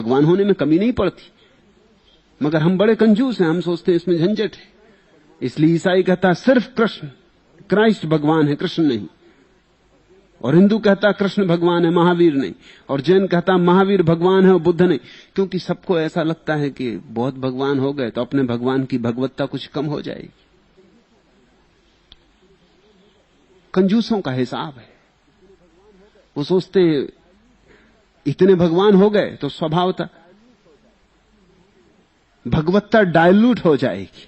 भगवान होने में कमी नहीं पड़ती, मगर हम बड़े कंजूस हैं, हम सोचते हैं इसमें झंझट है। इसलिए ईसाई कहता है सिर्फ कृष्ण, क्राइस्ट भगवान है, कृष्ण नहीं। और हिंदू कहता कृष्ण भगवान है, महावीर नहीं। और जैन कहता महावीर भगवान है और बुद्ध नहीं। क्योंकि सबको ऐसा लगता है कि बहुत भगवान हो गए तो अपने भगवान की भगवत्ता कुछ कम हो जाएगी। कंजूसों का हिसाब है। वो सोचते हैं इतने भगवान हो गए तो स्वभावतः भगवत्ता डायल्यूट हो जाएगी,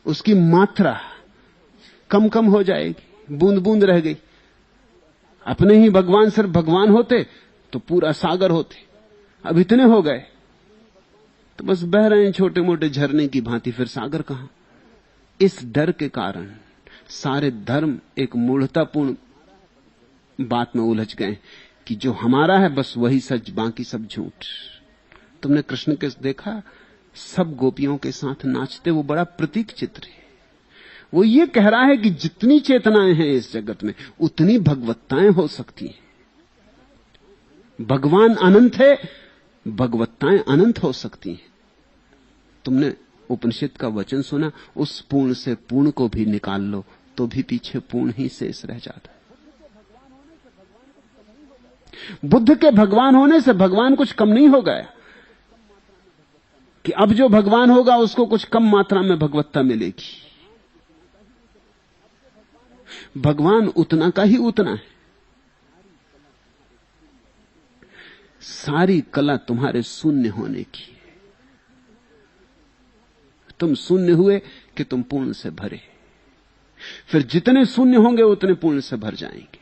उसकी मात्रा कम कम हो जाएगी, बूंद बूंद रह गई। अपने ही भगवान सिर्फ भगवान होते तो पूरा सागर होते। अब इतने हो गए तो बस बह रहे हैं छोटे मोटे झरने की भांति, फिर सागर कहां। इस डर के कारण सारे धर्म एक मूढ़तापूर्ण बात में उलझ गए कि जो हमारा है बस वही सच, बाकी सब झूठ। तुमने कृष्ण के देखा, सब गोपियों के साथ नाचते, वो बड़ा प्रतीक चित्र है। वो ये कह रहा है कि जितनी चेतनाएं हैं इस जगत में उतनी भगवत्ताएं हो सकती हैं। भगवान अनंत है, भगवत्ताएं अनंत हो सकती हैं। तुमने उपनिषद का वचन सुना, उस पूर्ण से पूर्ण को भी निकाल लो तो भी पीछे पूर्ण ही शेष रह जाता है। बुद्ध के भगवान होने से भगवान कुछ कम नहीं हो गया कि अब जो भगवान होगा उसको कुछ कम मात्रा में भगवत्ता मिलेगी। भगवान उतना का ही उतना है। सारी कला तुम्हारे शून्य होने की है। तुम शून्य हुए कि तुम पूर्ण से भरे, फिर जितने शून्य होंगे उतने पूर्ण से भर जाएंगे।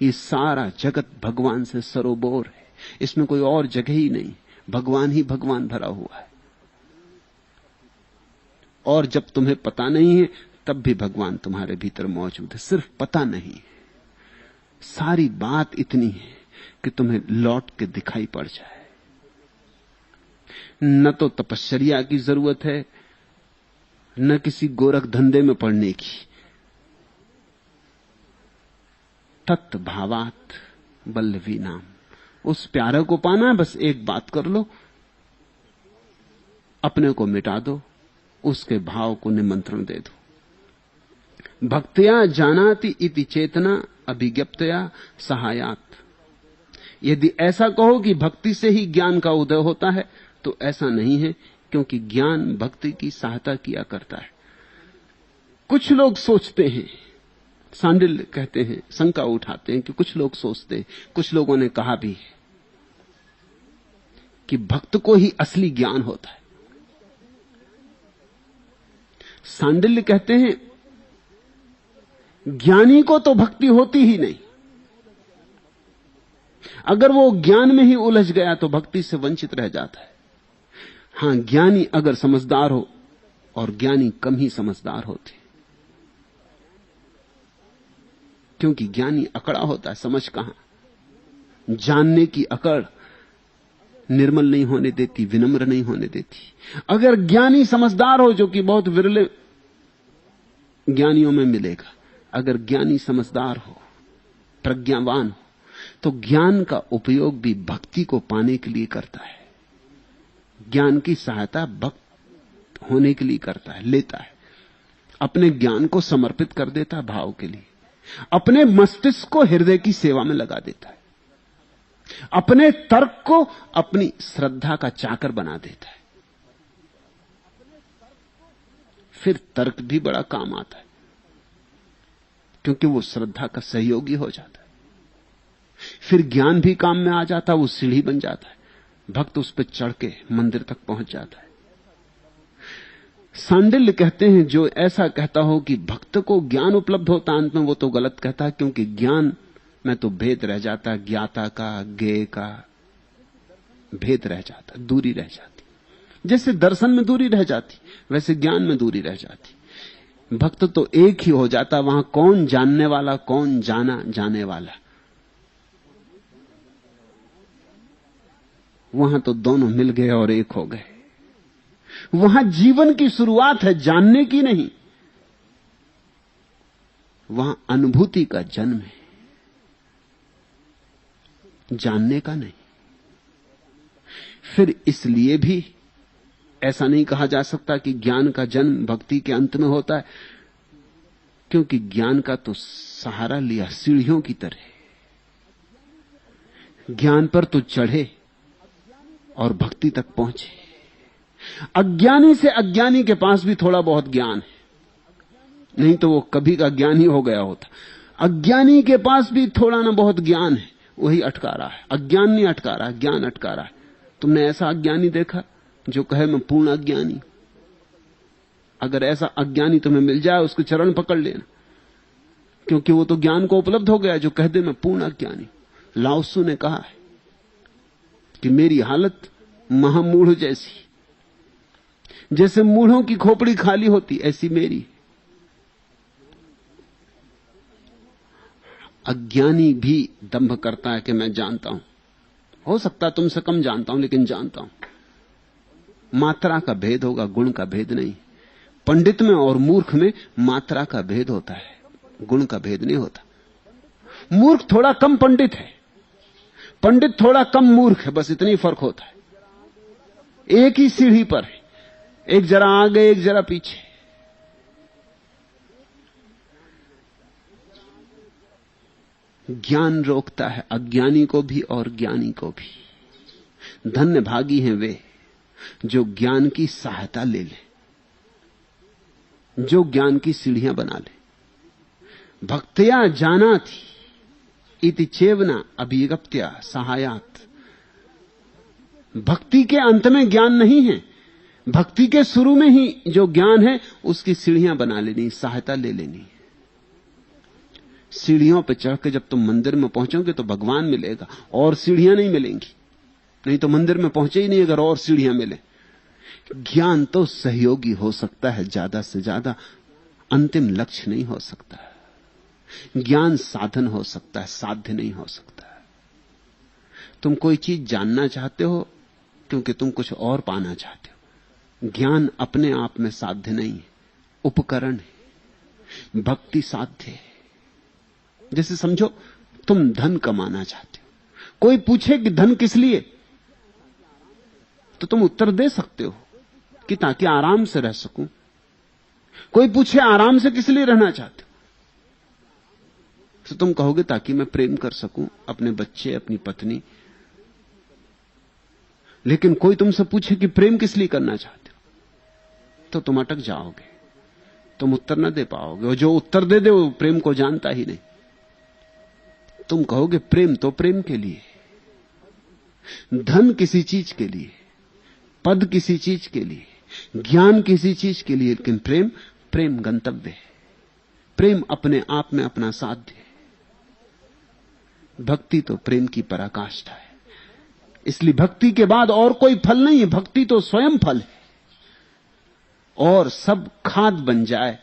ये सारा जगत भगवान से सरोबोर है, इसमें कोई और जगह ही नहीं, भगवान ही भगवान भरा हुआ है। और जब तुम्हें पता नहीं है तब भी भगवान तुम्हारे भीतर मौजूद है, सिर्फ पता नहीं है। सारी बात इतनी है कि तुम्हें लौट के दिखाई पड़ जाए। न तो तपश्चर्या की जरूरत है, न किसी गोरख धंधे में पड़ने की। तत् भावात बल्लवी नाम, उस प्यारे को पाना है। बस एक बात कर लो, अपने को मिटा दो, उसके भाव को निमंत्रण दे दो। भक्त्या जानाति इति चेतना अभिज्ञप्तया सहायात। यदि ऐसा कहो कि भक्ति से ही ज्ञान का उदय होता है तो ऐसा नहीं है, क्योंकि ज्ञान भक्ति की सहायता किया करता है। कुछ लोग सोचते हैं, सांडिल्य कहते हैं, शंका उठाते हैं कि कुछ लोग सोचते हैं, कुछ लोगों ने कहा भी है कि भक्त को ही असली ज्ञान होता है। सांडिल्य कहते हैं ज्ञानी को तो भक्ति होती ही नहीं। अगर वो ज्ञान में ही उलझ गया तो भक्ति से वंचित रह जाता है। हां, ज्ञानी अगर समझदार हो, और ज्ञानी कम ही समझदार होते, क्योंकि ज्ञानी अकड़ा होता है, समझ कहां। जानने की अकड़ निर्मल नहीं होने देती, विनम्र नहीं होने देती। अगर ज्ञानी समझदार हो, जो कि बहुत विरले ज्ञानियों में मिलेगा, अगर ज्ञानी समझदार हो, प्रज्ञावान हो, तो ज्ञान का उपयोग भी भक्ति को पाने के लिए करता है। ज्ञान की सहायता भक्त होने के लिए करता है, लेता है। अपने ज्ञान को समर्पित कर देता है भाव के लिए, अपने मस्तिष्क को हृदय की सेवा में लगा देता है, अपने तर्क को अपनी श्रद्धा का चाकर बना देता है। फिर तर्क भी बड़ा काम आता है, क्योंकि वो श्रद्धा का सहयोगी हो जाता है। फिर ज्ञान भी काम में आ जाता है, वो सीढ़ी बन जाता है, भक्त उस पर चढ़ के मंदिर तक पहुंच जाता है। सांडिल्य कहते हैं जो ऐसा कहता हो कि भक्त को ज्ञान उपलब्ध होता अंत में, वो तो गलत कहता है, क्योंकि ज्ञान में तो भेद रह जाता, ज्ञाता का ज्ञेय का भेद रह जाता, दूरी रह जाती। जैसे दर्शन में दूरी रह जाती, वैसे ज्ञान में दूरी रह जाती। भक्त तो एक ही हो जाता, वहां कौन जानने वाला, कौन जाना जाने वाला, वहां तो दोनों मिल गए और एक हो गए। वहां जीवन की शुरुआत है, जानने की नहीं। वहां अनुभूति का जन्म है। जानने का नहीं। फिर इसलिए भी ऐसा नहीं कहा जा सकता कि ज्ञान का जन्म भक्ति के अंत में होता है, क्योंकि ज्ञान का तो सहारा लिया सीढ़ियों की तरह। ज्ञान पर तो चढ़े और भक्ति तक पहुंचे। अज्ञानी से अज्ञानी के पास भी थोड़ा बहुत ज्ञान है, नहीं तो वो कभी का ज्ञानी हो गया होता। अज्ञानी के पास भी थोड़ा ना बहुत ज्ञान है, वही अटका रहा है। अज्ञान नहीं अटका रहा, ज्ञान अटका रहा है। तुमने ऐसा अज्ञानी देखा जो कहे मैं पूर्ण अज्ञानी? अगर ऐसा अज्ञानी तुम्हें मिल जाए, उसके चरण पकड़ लेना, क्योंकि वो तो ज्ञान को उपलब्ध हो गया जो कह दे मैं पूर्ण अज्ञानी। लाओत्सु ने कहा है कि मेरी हालत महामूढ़ जैसी, जैसे मूढ़ों की खोपड़ी खाली होती ऐसी मेरी। अज्ञानी भी दंभ करता है कि मैं जानता हूं, हो सकता है तुमसे कम जानता हूं, लेकिन जानता हूं। मात्रा का भेद होगा, गुण का भेद नहीं। पंडित में और मूर्ख में मात्रा का भेद होता है, गुण का भेद नहीं होता। मूर्ख थोड़ा कम पंडित है, पंडित थोड़ा कम मूर्ख है, बस इतनी फर्क होता है। एक ही सीढ़ी पर है, एक जरा आगे एक जरा पीछे। ज्ञान रोकता है अज्ञानी को भी और ज्ञानी को भी। धन्य भागी हैं वे जो ज्ञान की सहायता ले ले, जो ज्ञान की सीढ़ियां बना ले। भक्त्या जानाति इति चेवना अभिगप्त्या सहायात। भक्ति के अंत में ज्ञान नहीं है, भक्ति के शुरू में ही जो ज्ञान है उसकी सीढ़ियां बना लेनी, सहायता ले लेनी। सीढ़ियों पर चढ़ के जब तुम मंदिर में पहुंचोगे तो भगवान मिलेगा, और सीढ़ियां नहीं मिलेंगी। नहीं तो मंदिर में पहुंचे ही नहीं अगर और सीढ़ियां मिले। ज्ञान तो सहयोगी हो सकता है, ज्यादा से ज्यादा अंतिम लक्ष्य नहीं हो सकता। ज्ञान साधन हो सकता है, साध्य नहीं हो सकता। तुम कोई चीज जानना चाहते हो क्योंकि तुम कुछ और पाना चाहते हो। ज्ञान अपने आप में साध्य नहीं है, उपकरण है। भक्ति साध्य है। जैसे समझो तुम धन कमाना चाहते हो, कोई पूछे कि धन किस लिए, तो तुम उत्तर दे सकते हो कि ताकि आराम से रह सकूं। कोई पूछे आराम से किस लिए रहना चाहते हो, तो तुम कहोगे ताकि मैं प्रेम कर सकूं, अपने बच्चे, अपनी पत्नी। लेकिन कोई तुमसे पूछे कि प्रेम किस लिए करना चाहते हो, तो तुम अटक जाओगे, तुम उत्तर न दे पाओगे। और जो उत्तर दे दे वो प्रेम को जानता ही नहीं। तुम कहोगे प्रेम तो प्रेम के लिए, धन किसी चीज के लिए, पद किसी चीज के लिए, ज्ञान किसी चीज के लिए, लेकिन प्रेम, प्रेम गंतव्य है। प्रेम अपने आप में अपना साध्य है। भक्ति तो प्रेम की पराकाष्ठा है। इसलिए भक्ति के बाद और कोई फल नहीं है, भक्ति तो स्वयं फल है। और सब खाद बन जाए